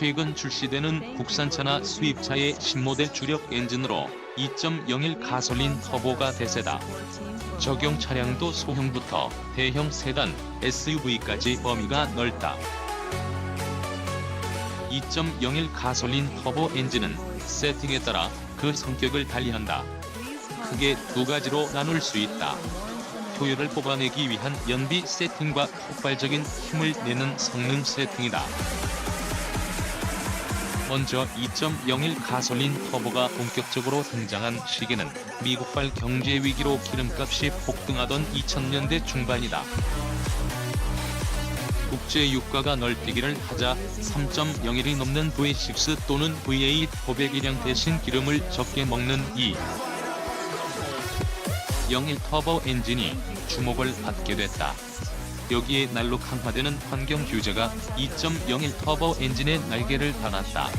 최근 출시되는 국산차나 수입차의 신모델 주력 엔진으로 2.01 가솔린 터보가 대세다. 적용 차량도 소형부터 대형 세단, SUV까지 범위가 넓다. 2.01 가솔린 터보 엔진은 세팅에 따라 그 성격을 달리한다. 크게 두 가지로 나눌 수 있다. 효율을 뽑아내기 위한 연비 세팅과 폭발적인 힘을 내는 성능 세팅이다. 먼저 2.01 가솔린 터보가 본격적으로 등장한 시기는 미국발 경제 위기로 기름값이 폭등하던 2000년대 중반이다. 국제 유가가 널뛰기를 하자 3.01이 넘는 V6 또는 V8 고배기량 대신 기름을 적게 먹는 2.01 터보 엔진이 주목을 받게 됐다. 여기에 날로 강화되는 환경 규제가 2.01 터보 엔진의 날개를 달았다.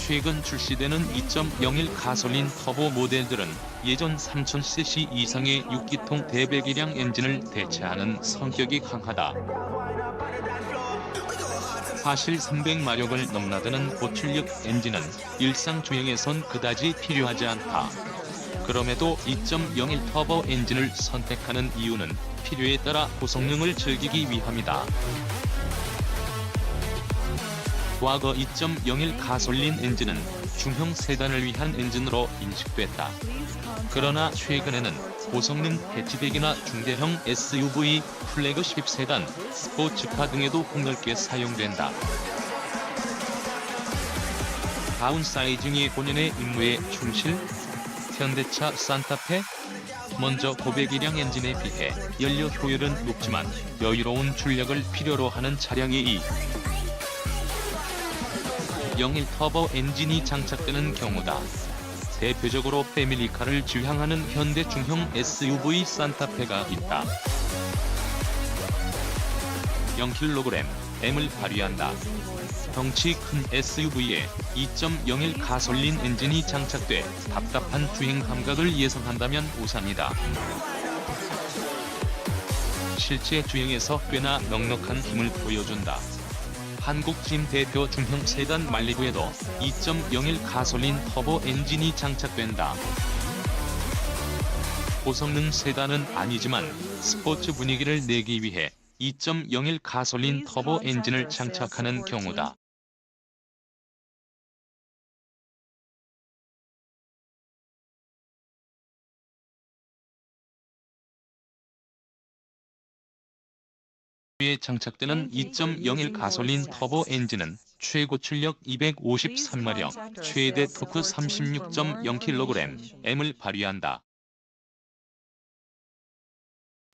최근 출시되는 2.01 가솔린 터보 모델들은 예전 3000cc 이상의 6기통 대배기량 엔진을 대체하는 성격이 강하다. 사실 300마력을 넘나드는 고출력 엔진은 일상 주행에선 그다지 필요하지 않다. 그럼에도 2.01 터보 엔진을 선택하는 이유는 필요에 따라 고성능을 즐기기 위함이다. 과거 2.01 가솔린 엔진은 중형 세단을 위한 엔진으로 인식됐다. 그러나 최근에는 고성능 해치백이나 중대형 SUV, 플래그십 세단, 스포츠카 등에도 폭넓게 사용된다. 다운사이징이 본연의 임무에 충실? 현대차 산타페? 먼저 고배기량 엔진에 비해 연료 효율은 높지만 여유로운 출력을 필요로 하는 차량이 2.01 터보 엔진이 장착되는 경우다. 대표적으로 패밀리카를 지향하는 현대 중형 SUV 산타페가 있다. 0kg을 발휘한다. 덩치 큰 SUV에 2.01 가솔린 엔진이 장착돼 답답한 주행 감각을 예상한다면 오산이다. 실제 주행에서 꽤나 넉넉한 힘을 보여준다. 한국진 대표 중형 세단 말리부에도 2.01 가솔린 터보 엔진이 장착된다. 고성능 세단은 아니지만 스포츠 분위기를 내기 위해 2.01 가솔린 터보 엔진을 장착하는 경우다. 에 장착되는 2.01 가솔린 터보 엔진은 최고 출력 253마력, 최대 토크 36.0kg을 발휘한다.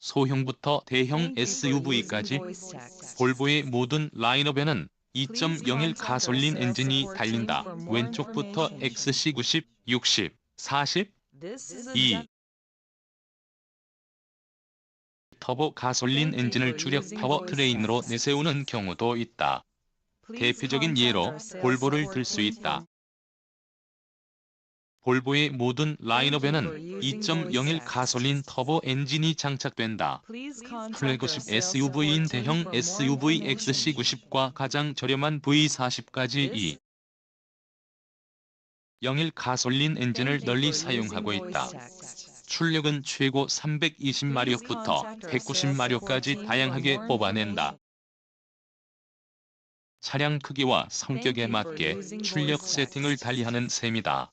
소형부터 대형 SUV까지 볼보의 모든 라인업에는 2.01 가솔린 엔진이 달린다. 왼쪽부터 XC90, 60, 40, 2. 터보 가솔린 엔진을 주력 파워트레인으로 내세우는 경우도 있다. 대표적인 예로 볼보를 들 수 있다. 볼보의 모든 라인업에는 2.01 가솔린 터보 엔진이 장착된다. 플래그십 SUV인 대형 SUV XC90과 가장 저렴한 V40까지 2.01 가솔린 엔진을 널리 사용하고 있다. 출력은 최고 320마력부터 190마력까지 다양하게 뽑아낸다. 차량 크기와 성격에 맞게 출력 세팅을 달리하는 셈이다.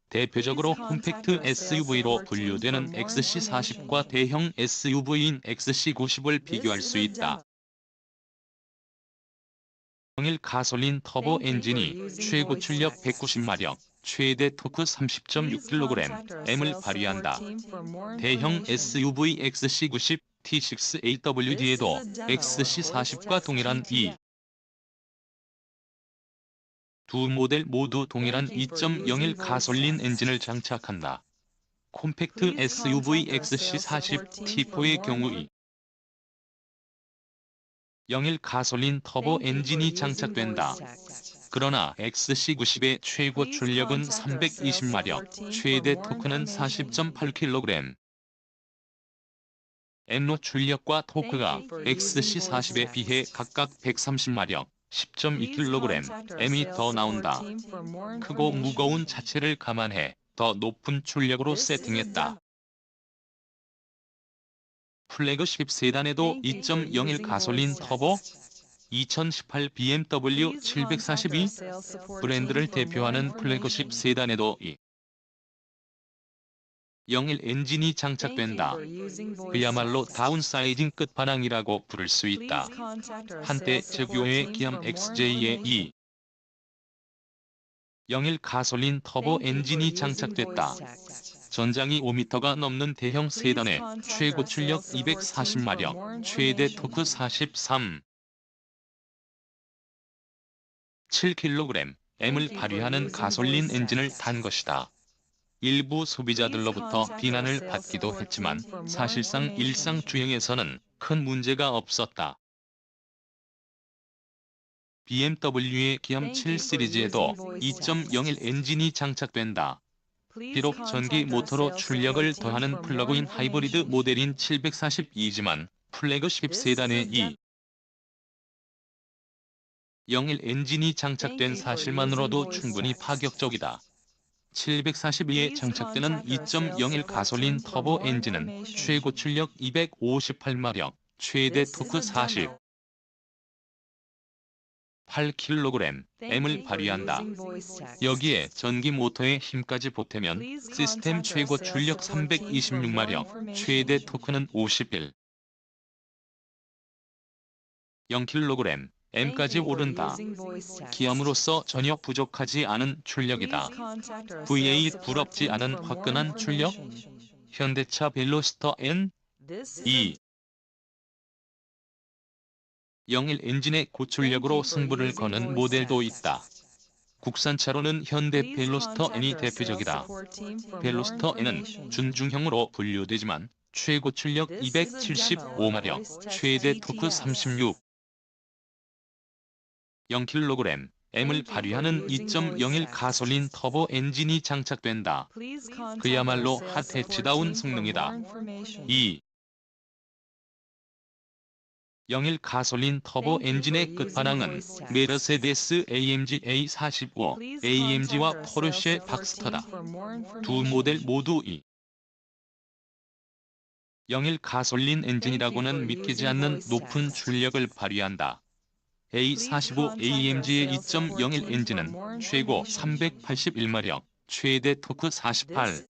대표적으로 콤팩트 SUV로 분류되는 XC40과 대형 SUV인 XC90을 비교할 수 있다. 2.01 가솔린 터보 엔진이 최고 출력 190마력, 최대 토크 30.6kg을 발휘한다. 대형 SUV XC90, T6AWD에도 XC40과 동일한 두 모델 모두 동일한 2.01 가솔린 엔진을 장착한다. 콤팩트 SUV XC40 T4의 경우 2.01 가솔린 터보 엔진이 장착된다. 그러나 XC90의 최고 출력은 320마력, 최대 토크는 40.8kg. 엔로 출력과 토크가 XC40에 비해 각각 130마력, 10.2kgm이 더 나온다. 크고 무거운 자체를 감안해 더 높은 출력으로 세팅했다. 플래그십 세단에도 2.01 가솔린 터보 2018 BMW 742 브랜드를 대표하는 플래그십 세단에도 2.01 엔진이 장착된다. 그야말로 다운사이징 끝판왕이라고 부를 수 있다. 한때 제규어의 기암 XJ에 2.01 가솔린 터보 엔진이 장착됐다. 전장이 5m가 넘는 대형 세단에 최고 출력 240마력, 최대 토크 43. 7kgm을 발휘하는 가솔린 엔진을 단 것이다. 일부 소비자들로부터 비난을 받기도 했지만 사실상 일상 주행에서는 큰 문제가 없었다. BMW의 기암 7 시리즈에도 2.01 엔진이 장착된다. 비록 전기 모터로 출력을 더하는 플러그인 하이브리드 모델인 742지만 플래그십 세단에 2.01 엔진이 장착된 사실만으로도 충분히 파격적이다. 742에 장착되는 2.01 가솔린 터보 엔진은 최고 출력 258마력, 최대 토크 48kgm을 발휘한다. 여기에 전기 모터의 힘까지 보태면 시스템 최고 출력 326마력, 최대 토크는 51. 0kgm까지 오른다. 기암으로서 전혀 부족하지 않은 출력이다. V8 부럽지 않은 화끈한 출력? 현대차 벨로스터 N 2.01 엔진의 고출력으로 승부를 거는 모델도 있다. 국산차로는 현대 벨로스터 N이 대표적이다. 벨로스터 N은 준중형으로 분류되지만 최고 출력 275마력, 최대 토크 36. 0kgm을 발휘하는 2.01 가솔린 터보 엔진이 장착된다. 그야말로 핫해치다운 성능이다. 2.01 가솔린 터보 엔진의 끝판왕은 메르세데스 AMG A45, AMG와 포르쉐 박스터다. 두 모델 모두 2.01 가솔린 엔진이라고는 믿기지 않는 높은 출력을 발휘한다. A45 AMG의 2.01 엔진은 최고 381마력, 최대 토크 48.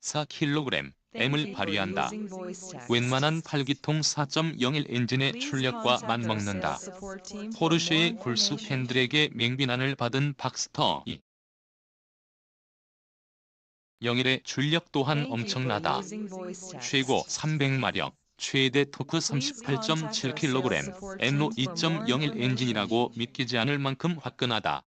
4kgm을 발휘한다. 웬만한 8기통 4.01 엔진의 출력과 맞먹는다. 포르쉐의 골수 팬들에게 맹비난을 받은 박스터 2.01의 출력 또한 엄청나다. 최고 300마력. 최대 토크 38.7kgm로 2.01 엔진이라고 믿기지 않을 만큼 화끈하다.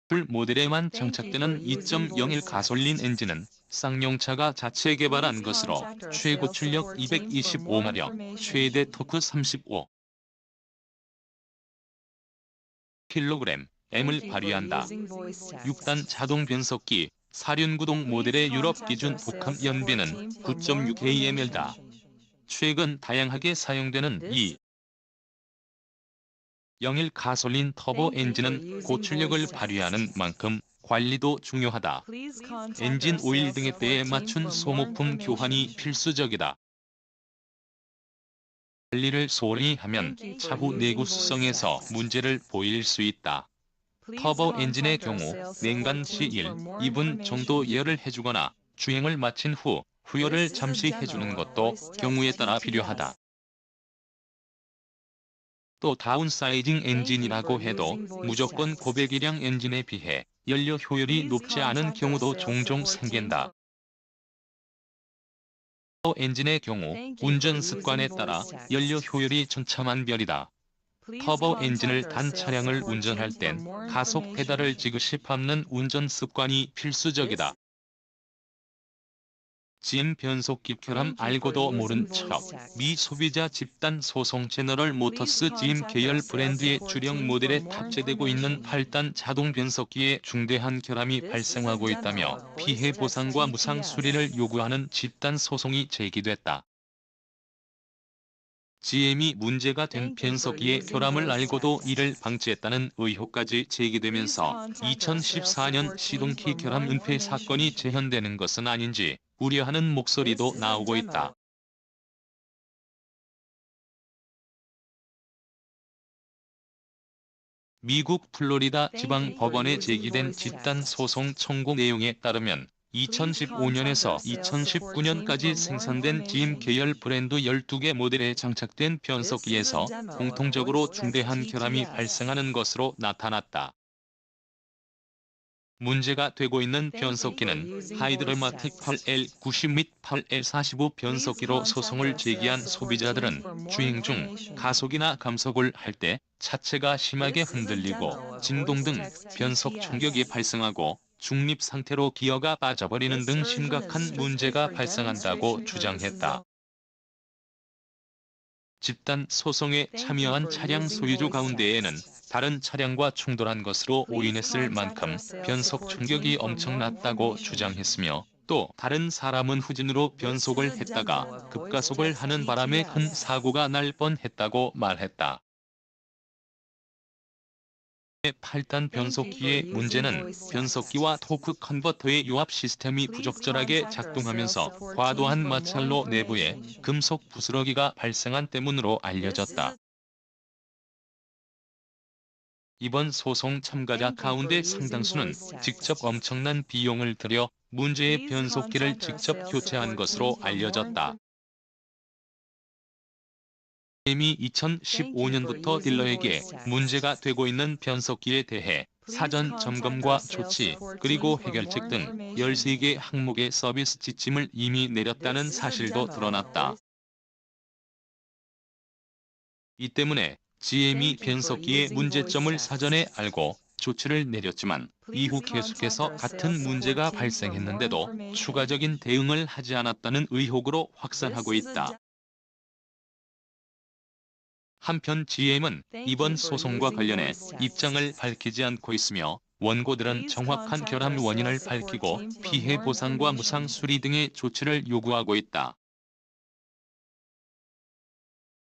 풀 모델에만 장착되는 2.01 가솔린 엔진은 쌍용차가 자체 개발한 것으로 최고 출력 225마력, 최대 토크 35. kgm을 발휘한다. 6단 자동 변속기, 사륜구동 모델의 유럽 기준 복합 연비는 9.6kml다. 최근 다양하게 사용되는 2.01 가솔린 터보 엔진은 고출력을 발휘하는 만큼 관리도 중요하다. 엔진 오일 등의 때에 맞춘 소모품 교환이 필수적이다. 관리를 소홀히 하면 차후 내구성에서 문제를 보일 수 있다. 터보 엔진의 경우 냉간 시 1, 2분 정도 예열을 해주거나 주행을 마친 후 후열을 잠시 해주는 것도 경우에 따라 필요하다. 또 다운사이징 엔진이라고 해도 무조건 고배기량 엔진에 비해 연료 효율이 높지 않은 경우도 종종 생긴다. 터보 엔진의 경우 운전 습관에 따라 연료 효율이 천차만별이다. 터보 엔진을 단 차량을 운전할 땐 가속 페달을 지그시 밟는 운전 습관이 필수적이다. GM 변속기 결함 알고도 모른 척. 미 소비자 집단 소송 제너럴 모터스 GM 계열 브랜드의 주력 모델에 탑재되고 있는 8단 자동 변속기에 중대한 결함이 발생하고 있다며 피해 보상과 무상 수리를 요구하는 집단 소송이 제기됐다. GM이 문제가 된 변속기의 결함을 알고도 이를 방치했다는 의혹까지 제기되면서 2014년 시동키 결함 은폐 사건이 재현되는 것은 아닌지 우려하는 목소리도 나오고 있다. 미국 플로리다 지방 법원에 제기된 집단 소송 청구 내용에 따르면 2015년에서 2019년까지 생산된 GM 계열 브랜드 12개 모델에 장착된 변속기에서 공통적으로 중대한 결함이 발생하는 것으로 나타났다. 문제가 되고 있는 변속기는 하이드럴마틱 8L90 및 8L45 변속기로 소송을 제기한 소비자들은 주행 중 가속이나 감속을 할 때 차체가 심하게 흔들리고 진동 등 변속 충격이 발생하고 중립 상태로 기어가 빠져버리는 등 심각한 문제가 발생한다고 주장했다. 집단 소송에 참여한 차량 소유주 가운데에는 다른 차량과 충돌한 것으로 오인했을 만큼 변속 충격이 엄청났다고 주장했으며 또 다른 사람은 후진으로 변속을 했다가 급가속을 하는 바람에 큰 사고가 날 뻔했다고 말했다. 8단 변속기의 문제는 변속기와 토크 컨버터의 요합 시스템이 부적절하게 작동하면서 과도한 마찰로 내부에 금속 부스러기가 발생한 때문으로 알려졌다. 이번 소송 참가자 가운데 상당수는 직접 엄청난 비용을 들여 문제의 변속기를 직접 교체한 것으로 알려졌다. GM이 2015년부터 딜러에게 문제가 되고 있는 변속기에 대해 사전 점검과 조치, 그리고 해결책 등 13개 항목의 서비스 지침을 이미 내렸다는 사실도 드러났다. 이 때문에 GM이 변속기의 문제점을 사전에 알고 조치를 내렸지만 이후 계속해서 같은 문제가 발생했는데도 추가적인 대응을 하지 않았다는 의혹으로 확산하고 있다. 한편 GM은 이번 소송과 관련해 입장을 밝히지 않고 있으며 원고들은 정확한 결함 원인을 밝히고 피해 보상과 무상 수리 등의 조치를 요구하고 있다.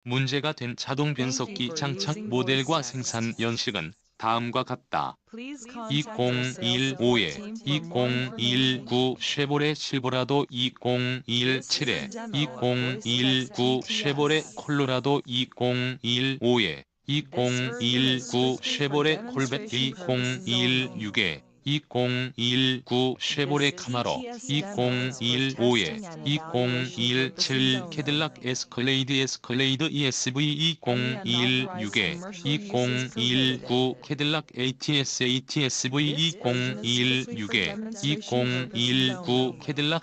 문제가 된 자동 변속기 장착 모델과 생산 연식은 다음과 같다. 2015에 2019 쉐보레 실버라도 2017에 2019 쉐보레 콜로라도 2015에 2019 쉐보레 콜벳 2016에 2019 쉐보레 카마로 2015에 2017 캐딜락 에스컬레이드 ESV 2016에 2019 캐딜락 ATS-ATSV 2016에 2019 캐딜락